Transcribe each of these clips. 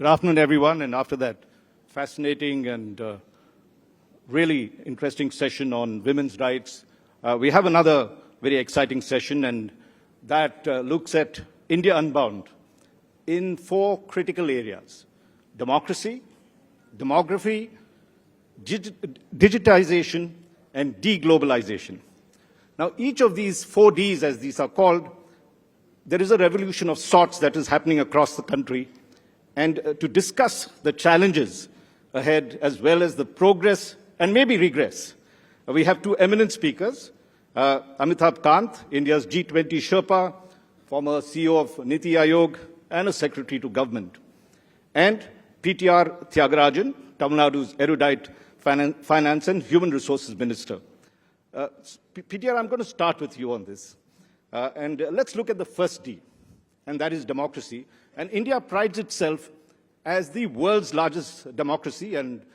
Good afternoon, everyone. And after that fascinating and really interesting session on women's rights, we have another very exciting session, and that looks at India Unbound in 4 critical areas: democracy, demography, digitization, and de-globalisation. Now, each of these 4 Ds, as these are called, there is a revolution of sorts that is happening across the country. And to discuss the challenges ahead, as well as the progress and maybe regress, we have 2 eminent speakers. Amitabh Kant, India's G20 Sherpa, former CEO of NITI Aayog and a secretary to government. And P.T.R. Thiagarajan, Tamil Nadu's erudite finance and human resources minister. P.T.R., I'm going to start with you on this. And let's look at the first D, and that is democracy. And India prides itself as the world's largest democracy, and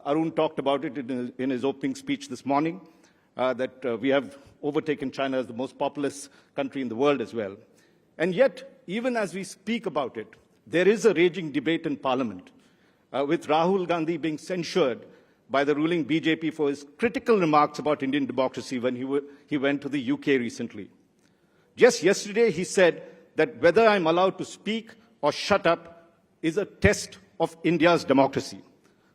Arun talked about it in his opening speech this morning, that we have overtaken China as the most populous country in the world as well. And yet, even as we speak about it, there is a raging debate in Parliament, with Rahul Gandhi being censured by the ruling BJP for his critical remarks about Indian democracy when he went to the UK recently. Just yesterday, he said that whether I'm allowed to speak or shut up is a test of India's democracy.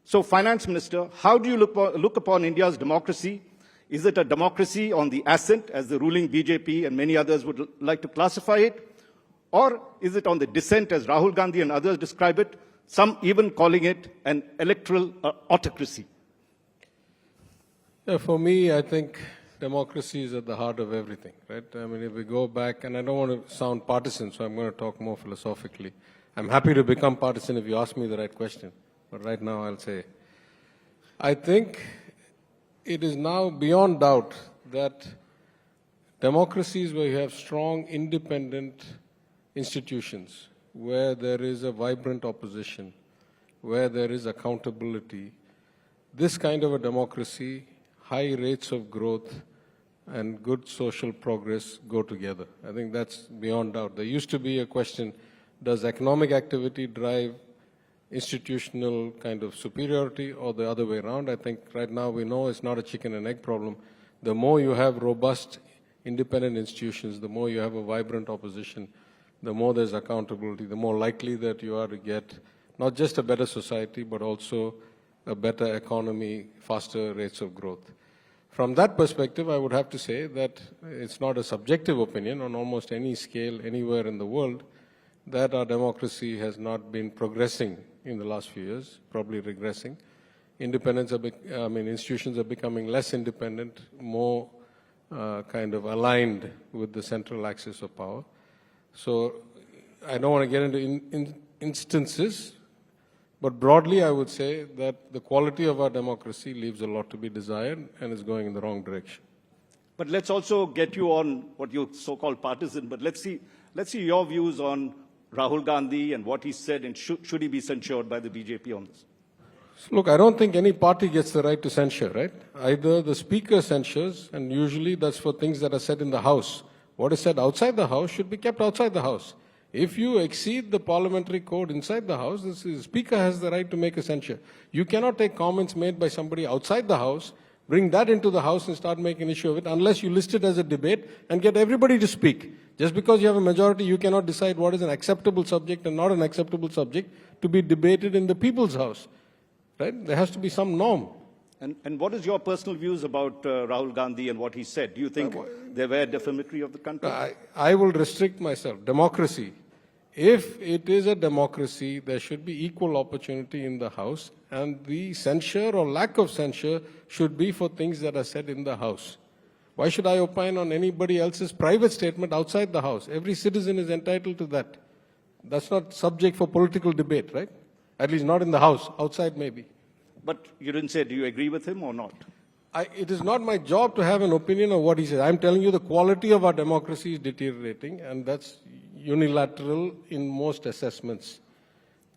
So, Finance Minister, how do you look upon India's democracy? Is it a democracy on the ascent, as the ruling BJP and many others would like to classify it? Or is it on the descent, as Rahul Gandhi and others describe it, some even calling it an electoral autocracy? Yeah, for me, I think democracy is at the heart of everything, right? I mean, if we go back, and I don't want to sound partisan, so I'm going to talk more philosophically. I'm happy to become partisan if you ask me the right question, but right now I'll say, I think it is now beyond doubt that democracies where you have strong, independent institutions, where there is a vibrant opposition, where there is accountability, this kind of a democracy, high rates of growth, and good social progress go together. I think that's beyond doubt. There used to be a question, does economic activity drive institutional kind of superiority or the other way around? I think right now we know it's not a chicken and egg problem. The more you have robust, independent institutions, the more you have a vibrant opposition, the more there's accountability, the more likely that you are to get not just a better society, but also a better economy, faster rates of growth. From that perspective, I would have to say that it's not a subjective opinion on almost any scale anywhere in the world that our democracy has not been progressing in the last few years, probably regressing. Institutions are becoming less independent, more kind of aligned with the central axis of power. So I don't want to get into instances, but broadly, I would say that the quality of our democracy leaves a lot to be desired and is going in the wrong direction. But let's also get you on what you so-called partisan, but let's see your views on Rahul Gandhi and what he said, and should he be censured by the BJP on this? Look, I don't think any party gets the right to censure, right? Either the speaker censures, and usually that's for things that are said in the House. What is said outside the House should be kept outside the House. If you exceed the parliamentary code inside the House, the Speaker has the right to make a censure. You cannot take comments made by somebody outside the House, bring that into the House and start making an issue of it unless you list it as a debate and get everybody to speak. Just because you have a majority, you cannot decide what is an acceptable subject and not an acceptable subject to be debated in the People's House. Right? There has to be some norm. And what is your personal views about Rahul Gandhi and what he said? Do you think they were defamatory of the country? I will restrict myself. Democracy. If it is a democracy, there should be equal opportunity in the House, and the censure or lack of censure should be for things that are said in the House. Why should I opine on anybody else's private statement outside the House? Every citizen is entitled to that. That's not subject for political debate, right? At least not in the House, outside maybe. But you didn't say, do you agree with him or not? It is not my job to have an opinion of what he says. I'm telling you the quality of our democracy is deteriorating, and that's unilateral in most assessments.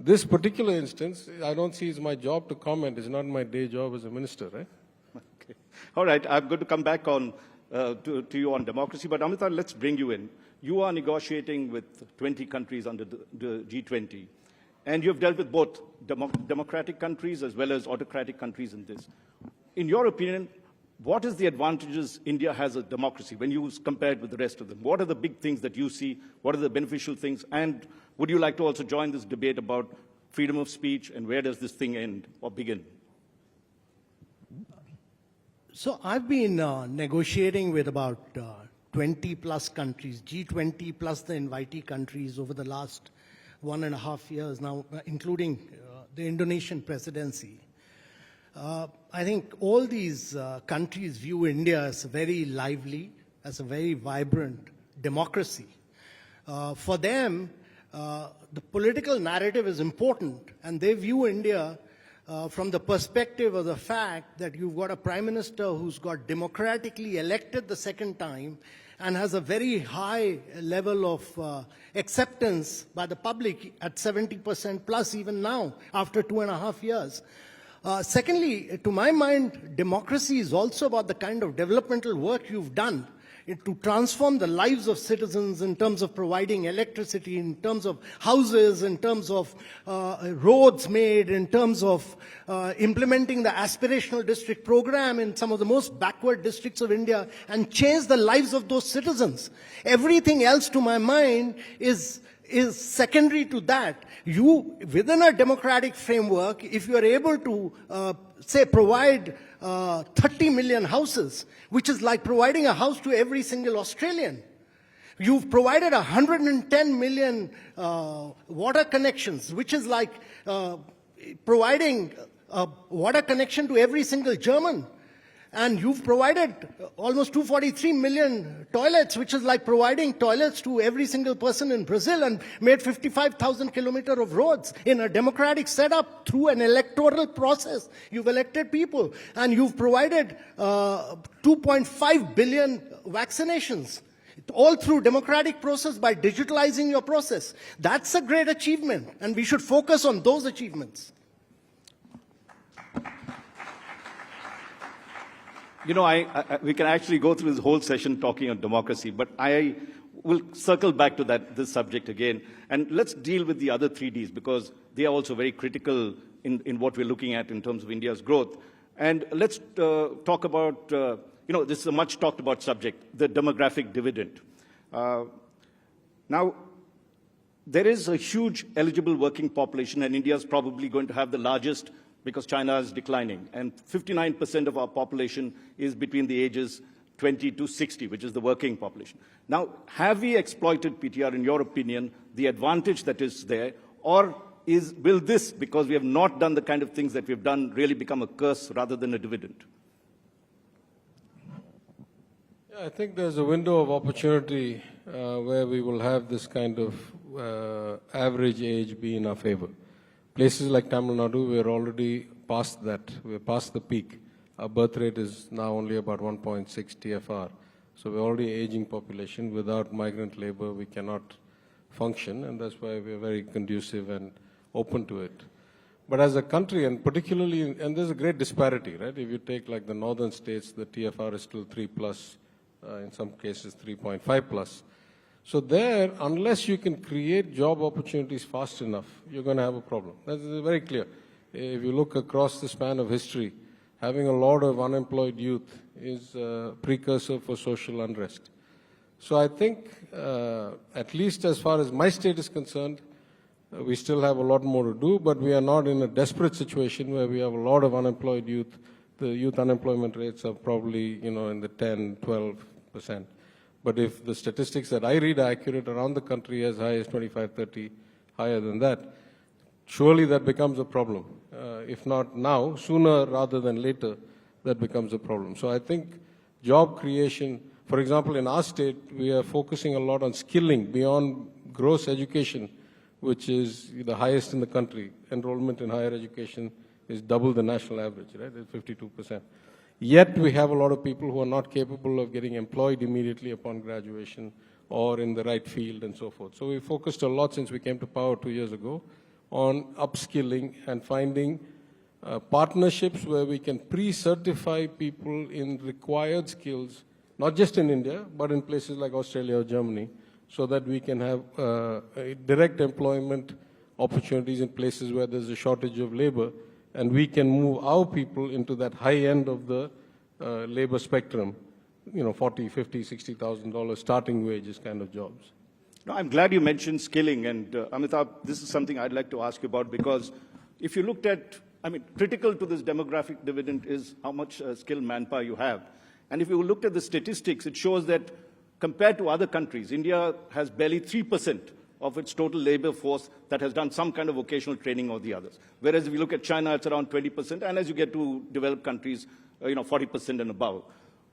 This particular instance, I don't see it's my job to comment. It's not my day job as a minister, right? Okay. All right. I'm going to come back on to you on democracy. But Amitabh, let's bring you in. You are negotiating with 20 countries under the G20. And you've dealt with both democratic countries as well as autocratic countries in this. In your opinion, what is the advantages India has as democracy when you compare it with the rest of them? What are the big things that you see? What are the beneficial things? And would you like to also join this debate about freedom of speech and where does this thing end or begin? So I've been negotiating with about 20 plus countries, G20 plus the invitee countries over the last 1.5 years now, including the Indonesian presidency. I think all these countries view India as very lively, as a very vibrant democracy. For them, the political narrative is important, and they view India from the perspective of the fact that you've got a prime minister who's got democratically elected the second time and has a very high level of acceptance by the public at 70% plus even now, after 2.5 years. Secondly, to my mind, democracy is also about the kind of developmental work you've done to transform the lives of citizens in terms of providing electricity, in terms of houses, in terms of roads made, in terms of implementing the aspirational district program in some of the most backward districts of India, and change the lives of those citizens. Everything else, to my mind, is secondary to that. You, within a democratic framework, if you are able to, say, provide 30 million houses, which is like providing a house to every single Australian. You've provided 110 million water connections, which is like providing a water connection to every single German. And you've provided almost 243 million toilets, which is like providing toilets to every single person in Brazil, and made 55,000 kilometers of roads in a democratic setup through an electoral process. You've elected people, and you've provided 2.5 billion vaccinations, all through democratic process by digitalizing your process. That's a great achievement, and we should focus on those achievements. You know, we can actually go through this whole session talking on democracy, but I will circle back to this subject again. And let's deal with the other 3Ds, because they are also very critical in what we're looking at in terms of India's growth. And let's talk about, this is a much talked about subject, the demographic dividend. Now, there is a huge eligible working population, and India is probably going to have the largest, because China is declining. And 59% of our population is between the ages 20 to 60, which is the working population. Now, have we exploited P.T.R., in your opinion, the advantage that is there, or will this, because we have not done the kind of things that we've done, really become a curse rather than a dividend? Yeah, I think there's a window of opportunity where we will have this kind of average age be in our favor. Places like Tamil Nadu, we're already past that. We're past the peak. Our birth rate is now only about 1.6 TFR. So we're already aging population. Without migrant labor, we cannot function, and that's why we're very conducive and open to it. But as a country, and particularly, and there's a great disparity, right? If you take like the northern states, the TFR is still 3 plus, in some cases 3.5 plus. So there, unless you can create job opportunities fast enough, you're going to have a problem. That's very clear. If you look across the span of history, having a lot of unemployed youth is a precursor for social unrest. So I think, at least as far as my state is concerned, we still have a lot more to do, but we are not in a desperate situation where we have a lot of unemployed youth. The youth unemployment rates are probably, in the 10, 12%. But if the statistics that I read are accurate around the country, as high as 25, 30, higher than that, surely that becomes a problem. If not now, sooner rather than later, that becomes a problem. So I think job creation, for example, in our state, we are focusing a lot on skilling beyond gross education, which is the highest in the country. Enrollment in higher education is double the national average, right? It's 52%. Yet we have a lot of people who are not capable of getting employed immediately upon graduation or in the right field and so forth. So we focused a lot since we came to power 2 years ago on upskilling and finding partnerships where we can pre-certify people in required skills, not just in India, but in places like Australia or Germany, so that we can have direct employment opportunities in places where there's a shortage of labor, and we can move our people into that high end of the labor spectrum, you know, $40,000, $50,000, $60,000 starting wages kind of jobs. No, I'm glad you mentioned skilling, and Amitabh, this is something I'd like to ask you about, because if you looked at, I mean, critical to this demographic dividend is how much skilled manpower you have. And if you looked at the statistics, it shows that compared to other countries, India has barely 3% of its total labor force that has done some kind of vocational training or the others. Whereas if you look at China, it's around 20%, and as you get to developed countries, 40% and above.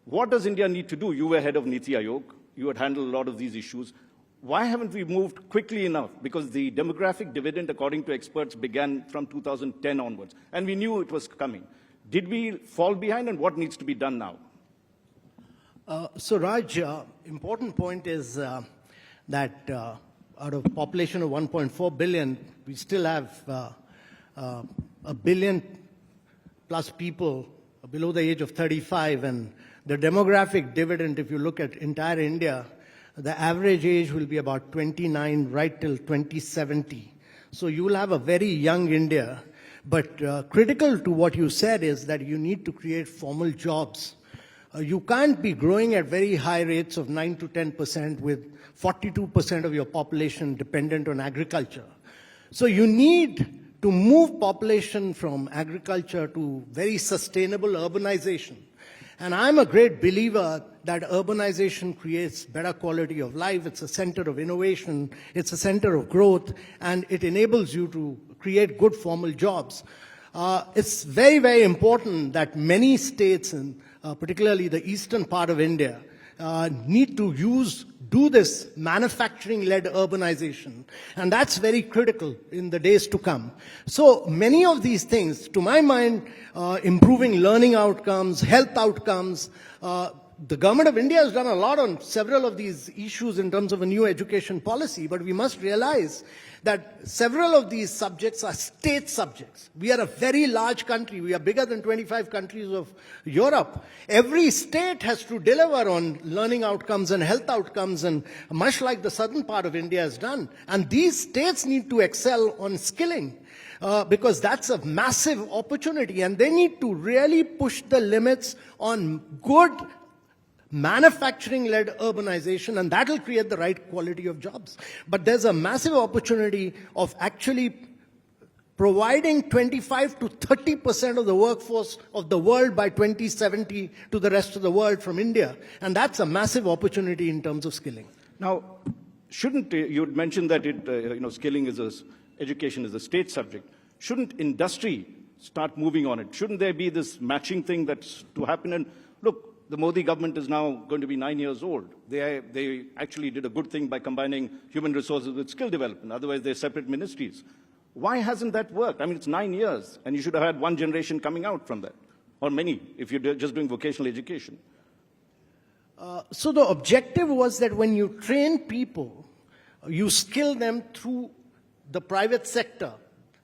What does India need to do? You were head of NITI Aayog. You had handled a lot of these issues. Why haven't we moved quickly enough? Because the demographic dividend, according to experts, began from 2010 onwards, and we knew it was coming. Did we fall behind, and what needs to be done now? So Raj, important point is that out of a population of 1.4 billion, we still have a billion plus people below the age of 35, and the demographic dividend, if you look at entire India, the average age will be about 29 right till 2070. So you will have a very young India. But critical to what you said is that you need to create formal jobs. You can't be growing at very high rates of 9 to 10% with 42% of your population dependent on agriculture. So you need to move population from agriculture to very sustainable urbanization. And I'm a great believer that urbanization creates better quality of life. It's a center of innovation. It's a center of growth. And it enables you to create good formal jobs. It's very, very important that many states, and particularly the eastern part of India, need to do this manufacturing-led urbanization. And that's very critical in the days to come. So many of these things, to my mind, improving learning outcomes, health outcomes, the government of India has done a lot on several of these issues in terms of a new education policy, but we must realize that several of these subjects are state subjects. We are a very large country. We are bigger than 25 countries of Europe. Every state has to deliver on learning outcomes and health outcomes, and much like the southern part of India has done. And these states need to excel on skilling. Because that's a massive opportunity, and they need to really push the limits on good manufacturing-led urbanization, and that will create the right quality of jobs. But there's a massive opportunity of actually providing 25 to 30% of the workforce of the world by 2070 to the rest of the world from India. And that's a massive opportunity in terms of skilling. Now, shouldn't, you had mentioned that skilling is education is a state subject. Shouldn't industry start moving on it? Shouldn't there be this matching thing that's to happen? And look, the Modi government is now going to be 9 years old. They actually did a good thing by combining human resources with skill development. Otherwise, they're separate ministries. Why hasn't that worked? I mean, it's 9 years, and you should have had one generation coming out from that, or many, if you're just doing vocational education. So the objective was that when you train people, you skill them through the private sector,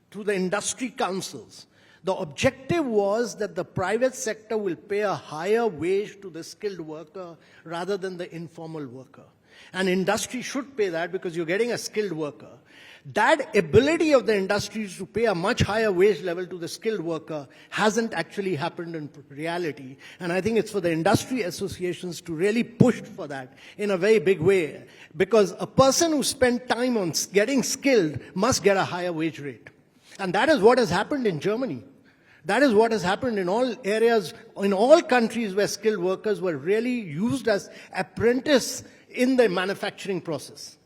through the industry councils. The objective was that the private sector will pay a higher wage to the skilled worker rather than the informal worker. And industry should pay that because you're getting a skilled worker. That ability of the industries to pay a much higher wage level to the skilled worker hasn't actually happened in reality. And I think it's for the industry associations to really push for that in a very big way. Because a person who spent time on getting skilled must get a higher wage rate. And that is what has happened in Germany. That is what has happened in all areas, in all countries where skilled workers were really used as apprentices in the manufacturing process.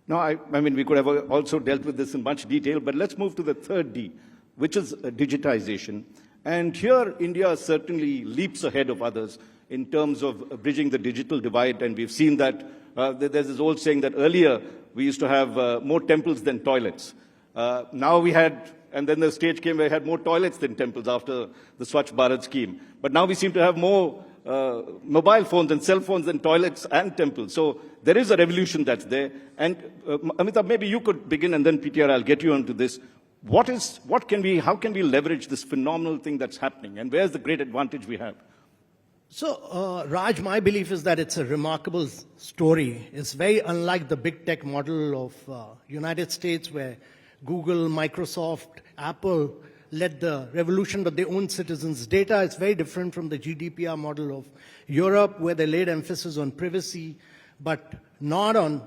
No, I mean, we could have also dealt with this in much detail, but let's move to the third D, which is digitization. And here, India certainly leaps ahead of others in terms of bridging the digital divide, and we've seen that there's this old saying that earlier we used to have more temples than toilets. Now we had, and then the stage came where we had more toilets than temples after the Swachh Bharat scheme. But now we seem to have more mobile phones and cell phones than toilets and temples. So there is a revolution that's there. And Amitabh, maybe you could begin, and then P.T.R., I'll get you onto this. How can we leverage this phenomenal thing that's happening? And where's the great advantage we have? So, Raj, my belief is that it's a remarkable story. It's very unlike the big tech model of United States, where Google, Microsoft, Apple led the revolution, but they own citizens' data. It's very different from the GDPR model of Europe, where they laid emphasis on privacy, but not on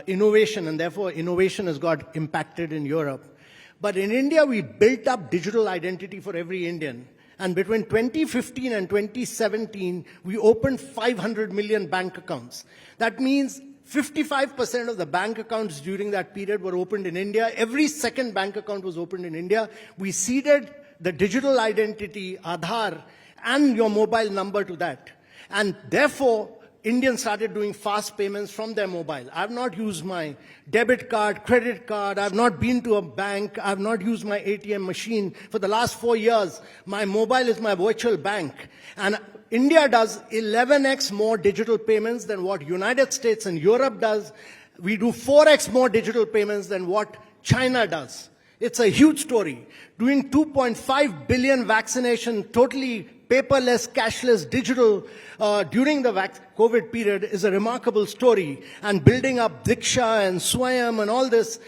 innovation, and therefore innovation has got impacted in Europe. But in India, we built up digital identity for every Indian. And between 2015 and 2017, we opened 500 million bank accounts. That means 55% of the bank accounts during that period were opened in India. Every second bank account was opened in India. We seeded the digital identity, Aadhaar, and your mobile number to that. And therefore, Indians started doing fast payments from their mobile. I've not used my debit card, credit card. I've not been to a bank. I've not used my ATM machine. For the last 4 years, my mobile is my virtual bank. And India does 11x more digital payments than what United States and Europe does. We do 4x more digital payments than what China does. It's a huge story. Doing 2.5 billion vaccination, totally paperless, cashless, digital during the COVID period is a remarkable story. And building up Diksha and Swayam and all this,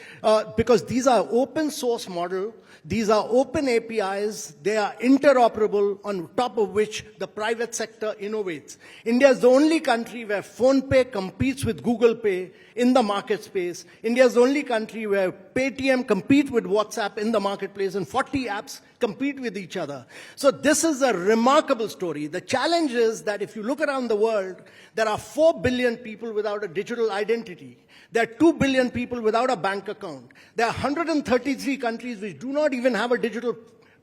because these are open source model, these are open APIs, they are interoperable, on top of which the private sector innovates. India is the only country where PhonePe competes with Google Pay in the market space. India is the only country where Paytm competes with WhatsApp in the marketplace, and 40 apps compete with each other. So this is a remarkable story. The challenge is that if you look around the world, there are 4 billion people without a digital identity. There are 2 billion people without a bank account. There are 133 countries which do not even have a digital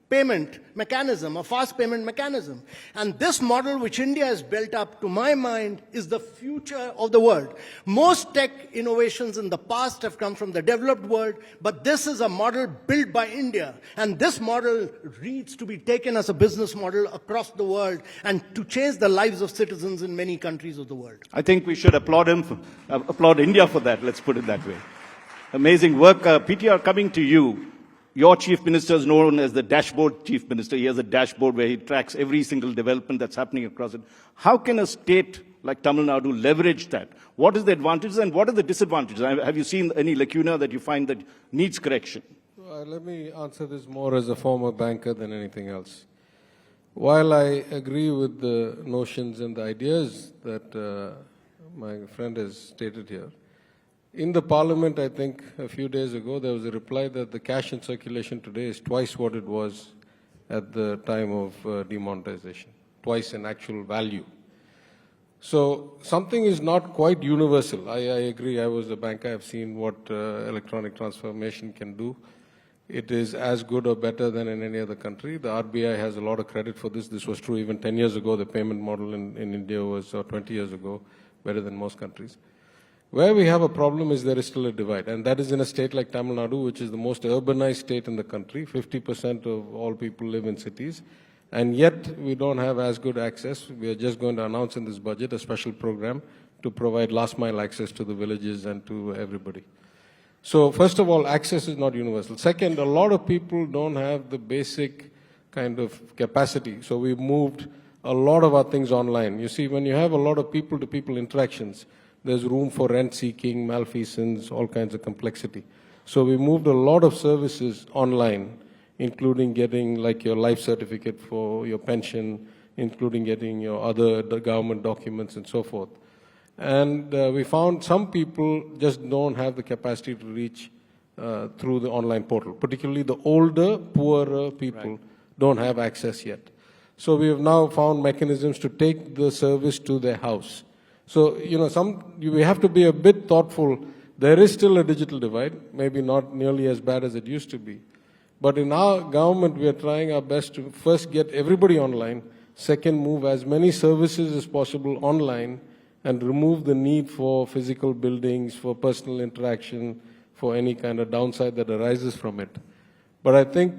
payment mechanism, a fast payment mechanism. And this model which India has built up, to my mind, is the future of the world. Most tech innovations in the past have come from the developed world, but this is a model built by India. And this model needs to be taken as a business model across the world and to change the lives of citizens in many countries of the world. I think we should applaud India for that, let's put it that way. Amazing work. PTR, coming to you. Your chief minister is known as the dashboard chief minister. He has a dashboard where he tracks every single development that's happening across it. How can a state like Tamil Nadu leverage that? What is the advantages and what are the disadvantages? Have you seen any lacuna that you find that needs correction? Let me answer this more as a former banker than anything else. While I agree with the notions and the ideas that my friend has stated here, in the parliament, I think a few days ago, there was a reply that the cash in circulation today is twice what it was at the time of demonetization, twice in actual value. So something is not quite universal. I agree. I was a banker. I've seen what electronic transformation can do. It is as good or better than in any other country. The RBI has a lot of credit for this. This was true even 10 years ago. The payment model in India was, or 20 years ago, better than most countries. Where we have a problem is there is still a divide, and that is in a state like Tamil Nadu, which is the most urbanized state in the country. 50% of all people live in cities, and yet we don't have as good access. We are just going to announce in this budget a special program to provide last mile access to the villages and to everybody. So first of all, access is not universal. Second, a lot of people don't have the basic kind of capacity. So we've moved a lot of our things online. You see, when you have a lot of people-to-people interactions, there's room for rent-seeking, malfeasance, all kinds of complexity. So we moved a lot of services online, including getting like your life certificate for your pension, including getting your other government documents and so forth. And we found some people just don't have the capacity to reach through the online portal. Particularly the older, poorer people don't have access yet. So we have now found mechanisms to take the service to their house. So, we have to be a bit thoughtful. There is still a digital divide, maybe not nearly as bad as it used to be. But in our government, we are trying our best to first get everybody online, second, move as many services as possible online, and remove the need for physical buildings, for personal interaction, for any kind of downside that arises from it. But I think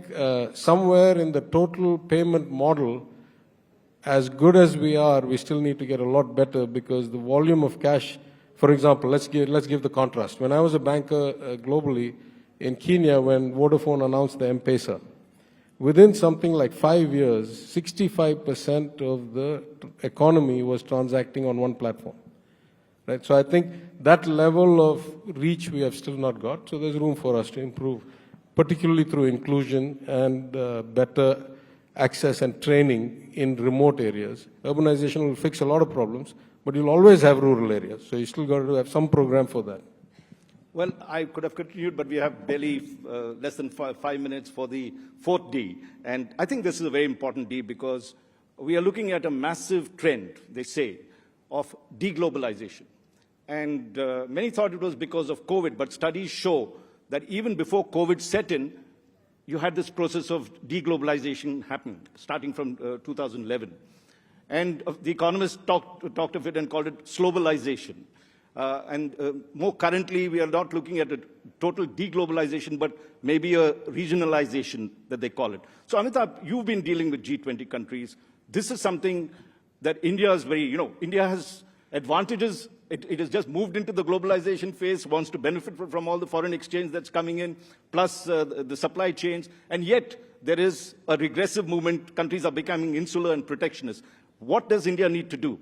somewhere in the total payment model, as good as we are, we still need to get a lot better because the volume of cash, for example, let's give the contrast. When I was a banker globally in Kenya, when Vodafone announced the M-Pesa, within something like 5 years, 65% of the economy was transacting on one platform. Right? So I think that level of reach we have still not got, so there's room for us to improve. particularly through inclusion and better access and training in remote areas. Urbanization will fix a lot of problems, but you'll always have rural areas. So you still got to have some program for that. Well, I could have continued, but we have barely less than 5 minutes for the fourth D. And I think this is a very important D because we are looking at a massive trend, they say, of de-globalisation. And many thought it was because of COVID, but studies show that even before COVID set in, you had this process of de-globalisation happening, starting from 2011. And the economists talked of it and called it globalization. More currently, we are not looking at a total de-globalization, but maybe a regionalization that they call it. So Amitabh, you've been dealing with G20 countries. This is something that India is very, India has advantages. It has just moved into the globalization phase, wants to benefit from all the foreign exchange that's coming in, plus the supply chains. And yet, there is a regressive movement. Countries are becoming insular and protectionist. What does India need to do?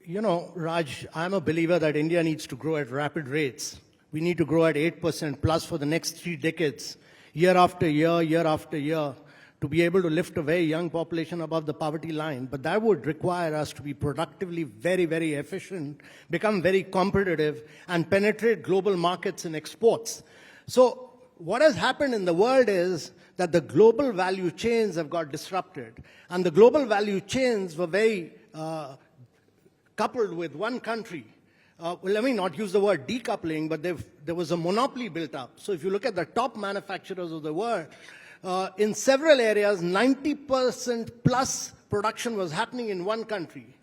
Raj, I'm a believer that India needs to grow at rapid rates. We need to grow at 8% plus for the next 3 decades, year after year, to be able to lift a very young population above the poverty line. But that would require us to be productively very, very efficient, become very competitive, and penetrate global markets and exports. So what has happened in the world is that the global value chains have got disrupted. And the global value chains were very coupled with one country. Let me not use the word decoupling, but there was a monopoly built up. So if you look at the top manufacturers of the world, in several areas, 90% plus production was happening in one country.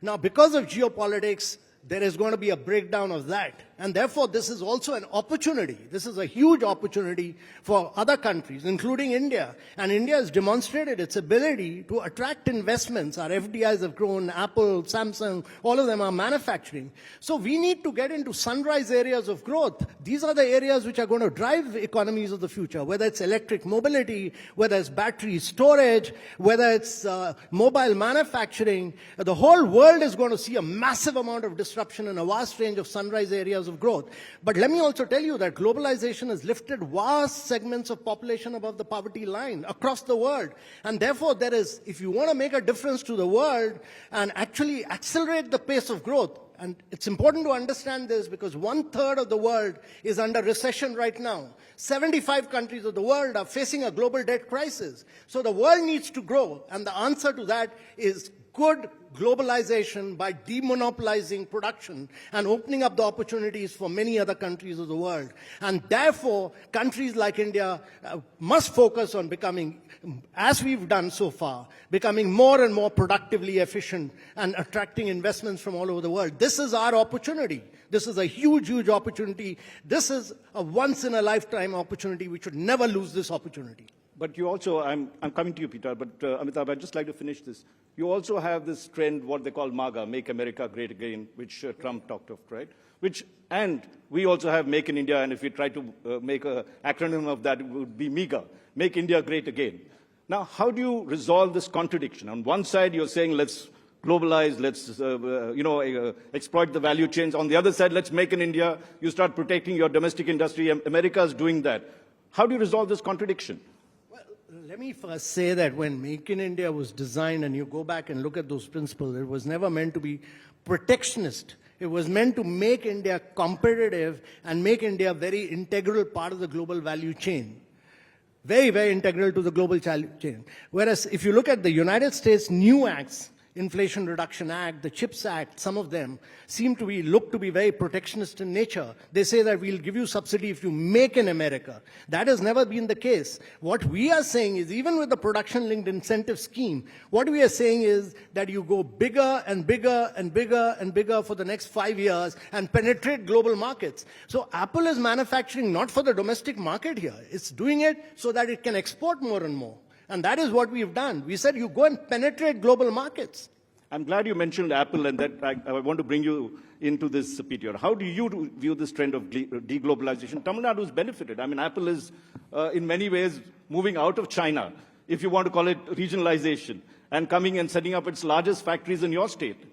Now, because of geopolitics, there is going to be a breakdown of that. And therefore, this is also an opportunity. This is a huge opportunity for other countries, including India. And India has demonstrated its ability to attract investments. Our FDIs have grown, Apple, Samsung, all of them are manufacturing. So we need to get into sunrise areas of growth. These are the areas which are going to drive economies of the future, whether it's electric mobility, whether it's battery storage, whether it's mobile manufacturing. The whole world is going to see a massive amount of disruption in a vast range of sunrise areas of growth. But let me also tell you that globalization has lifted vast segments of population above the poverty line across the world. And therefore, there is, if you want to make a difference to the world and actually accelerate the pace of growth, and it's important to understand this because 1/3 of the world is under recession right now. 75 countries of the world are facing a global debt crisis. So the world needs to grow. And the answer to that is good globalization by demonopolizing production and opening up the opportunities for many other countries of the world. And therefore, countries like India must focus on becoming, as we've done so far, becoming more and more productively efficient and attracting investments from all over the world. This is our opportunity. This is a huge, huge opportunity. This is a once-in-a-lifetime opportunity. We should never lose this opportunity. But you also, I'm coming to you, Peter, but Amitabh, I'd just like to finish this. You also have this trend, what they call MAGA, Make America Great Again, which Trump talked of, right? And we also have Make in India, and if we try to make an acronym of that, it would be MEGA, Make India Great Again. Now, how do you resolve this contradiction? On one side, you're saying, let's globalize, let's exploit the value chains. On the other side, let's make in India. You start protecting your domestic industry. America is doing that. How do you resolve this contradiction? Let me first say that when Make in India was designed, and you go back and look at those principles, it was never meant to be protectionist. It was meant to make India competitive and make India a very integral part of the global value chain. Very, very integral to the global chain. Whereas if you look at the United States new acts, Inflation Reduction Act, the CHIPS Act, some of them look to be very protectionist in nature. They say that we'll give you subsidy if you make in America. That has never been the case. What we are saying is, even with the production-linked incentive scheme, what we are saying is that you go bigger and bigger and bigger and bigger for the next 5 years and penetrate global markets. So Apple is manufacturing not for the domestic market here. It's doing it so that it can export more and more. And that is what we've done. We said you go and penetrate global markets. I'm glad you mentioned Apple, and that I want to bring you into this, P.T.R. How do you view this trend of deglobalization? Tamil Nadu has benefited. I mean, Apple is, in many ways, moving out of China, if you want to call it regionalization, and coming and setting up its largest factories in your state.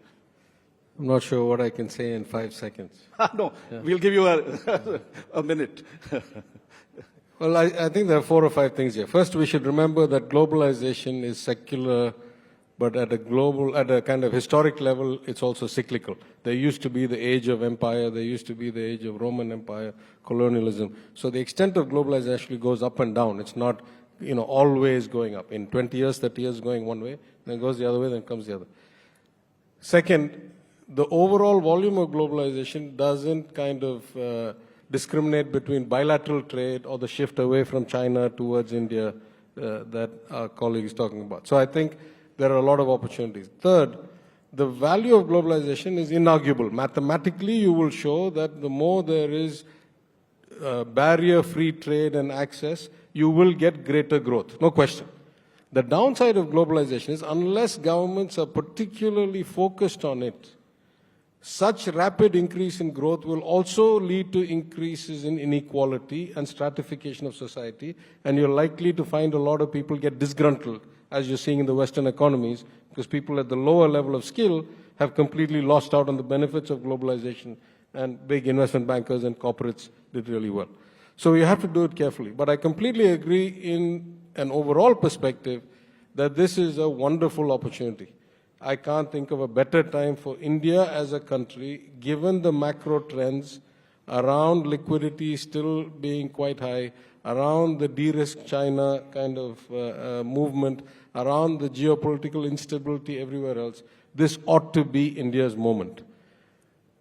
I'm not sure what I can say in 5 seconds. No, we'll give you a minute. Well, I think there are 4 or 5 things here. First, we should remember that globalization is secular, but at a kind of historic level, it's also cyclical. There used to be the age of empire, there used to be the age of Roman Empire, colonialism. So the extent of globalization actually goes up and down. It's not, always going up. In 20 years, 30 years, going one way, then it goes the other way, then comes the other. Second, the overall volume of globalization doesn't kind of discriminate between bilateral trade or the shift away from China towards India that our colleague is talking about. So I think there are a lot of opportunities. Third, the value of globalization is inarguable. Mathematically, you will show that the more there is barrier-free trade and access, you will get greater growth, no question. The downside of globalization is unless governments are particularly focused on it, such rapid increase in growth will also lead to increases in inequality and stratification of society, and you're likely to find a lot of people get disgruntled, as you're seeing in the Western economies, because people at the lower level of skill have completely lost out on the benefits of globalization, and big investment bankers and corporates did really well. So you have to do it carefully. But I completely agree in an overall perspective that this is a wonderful opportunity. I can't think of a better time for India as a country, given the macro trends around liquidity still being quite high, around the de-risk China kind of movement, around the geopolitical instability everywhere else. This ought to be India's moment.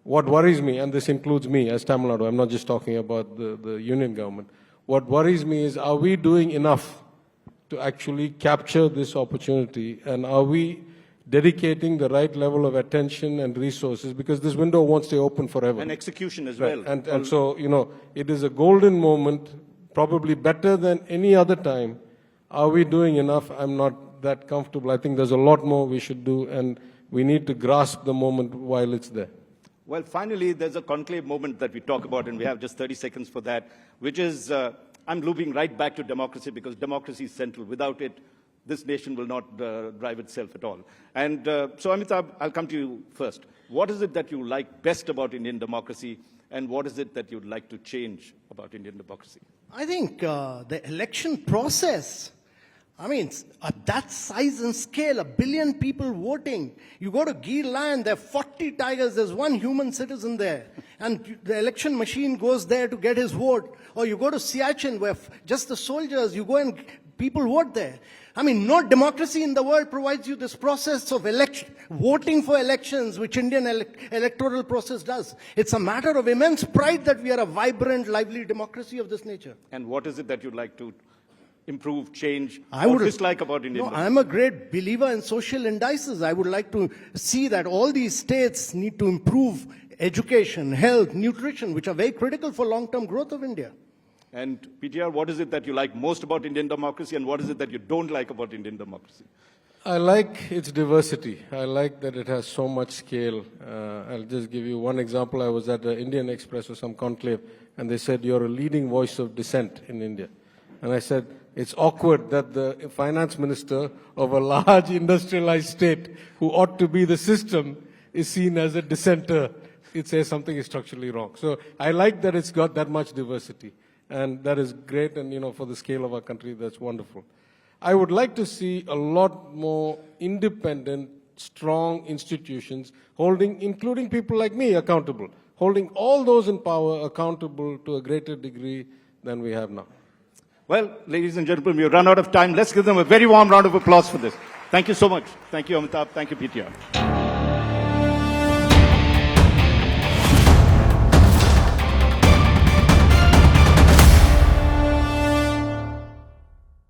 What worries me, and this includes me as Tamil Nadu, I'm not just talking about the union government, what worries me is, are we doing enough to actually capture this opportunity, and are we dedicating the right level of attention and resources, because this window won't stay open forever. And execution as right. well. And so, it is a golden moment, probably better than any other time. Are we doing enough? I'm not that comfortable. I think there's a lot more we should do, and we need to grasp the moment while it's there. Well, finally, there's a conclave moment that we talk about, and we have just 30 seconds for that, which is, I'm looping right back to democracy, because democracy is central. Without it, this nation will not drive itself at all. And so, Amitabh, I'll come to you first. What is it that you like best about Indian democracy, and what is it that you'd like to change about Indian democracy? I think the election process, at that size and scale, 1 billion people voting. You go to Gir land, there are 40 tigers, there's one human citizen there. And the election machine goes there to get his vote. Or you go to Siachen, where just the soldiers, you go and people vote there. No democracy in the world provides you this process of voting for elections, which Indian electoral process does. It's a matter of immense pride that we are a vibrant, lively democracy of this nature. And what is it that you'd like to improve, change, or dislike about Indian democracy? I'm a great believer in social indices. I would like to see that all these states need to improve education, health, nutrition, which are very critical for long-term growth of India. And P.T.R., what is it that you like most about Indian democracy, and what is it that you don't like about Indian democracy? I like its diversity. I like that it has so much scale. I'll just give you one example. I was at the Indian Express or some conclave, and they said, you're a leading voice of dissent in India. And I said, it's awkward that the finance minister of a large industrialized state, who ought to be the system, is seen as a dissenter. It says something is structurally wrong. So I like that it's got that much diversity. And that is great, and for the scale of our country, that's wonderful. I would like to see a lot more independent, strong institutions including people like me, accountable, holding all those in power accountable to a greater degree than we have now. Well, ladies and gentlemen, we've run out of time. Let's give them a very warm round of applause for this. Thank you so much. Thank you, Amitabh. Thank you, P.T.R.